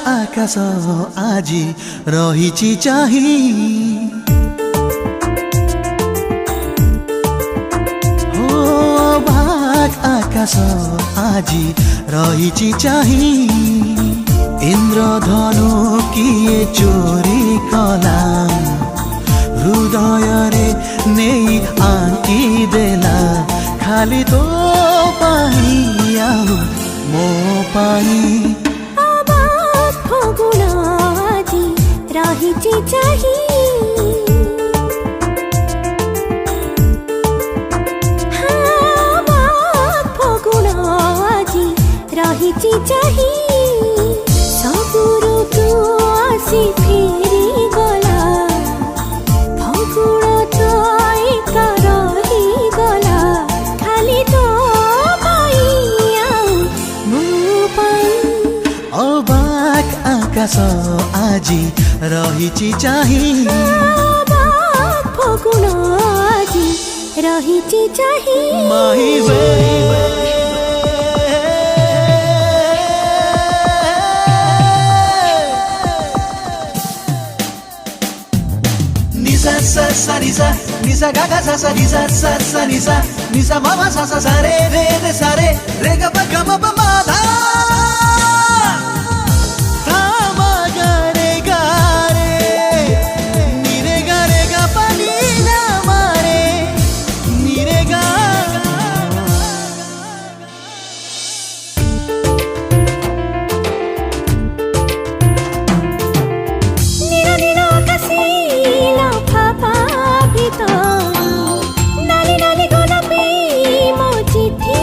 आकाश आजी रहिछि चाही आकाश आजी रहिछि चाही इंद्रधनु किए चोरी कला हृदय रे नहीं आंकी देला खाली तो पाई आउ मो पाई फगुण आजी रहिछि चाही रहिछि चाही सबुरु तू आसी फेरी गला फगुण तो एका रही गला खाली तो पाई आउ मो पाई अबाक आकाश आजी रहिछि चाही फगुण आजी रहिछि चाही माही sa sa ni sa ga ga sa sa ni sa ma ma sa re re ga ma ma da tha ma ga re ni re ga pa ni na ma re ni re ga नीरा नीरा कसीला नाली नाली गोलापी मो चिट्ठी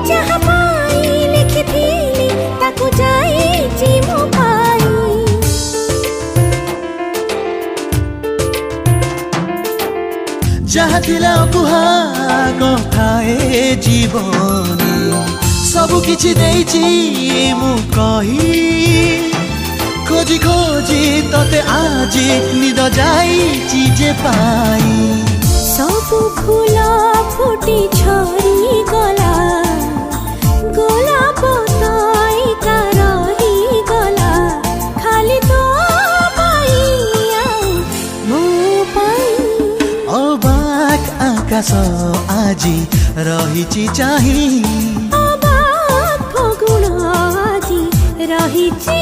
जहाँ पाई लिखिथिली ताकू जाइछि मो पाई जहाँ थिला कुहा कथाए जीवनी सबु किछि देइछि मु कही खोजी खोजी तते आजी निद जाइछि जे पाई सबु फूल फुटी झरी गला गोलाप तो एका रही गला खाली तो पाई आउ मो पाई अबाक आकाश आजी रहिछि चाही अबाक फगुण आजी रहिछि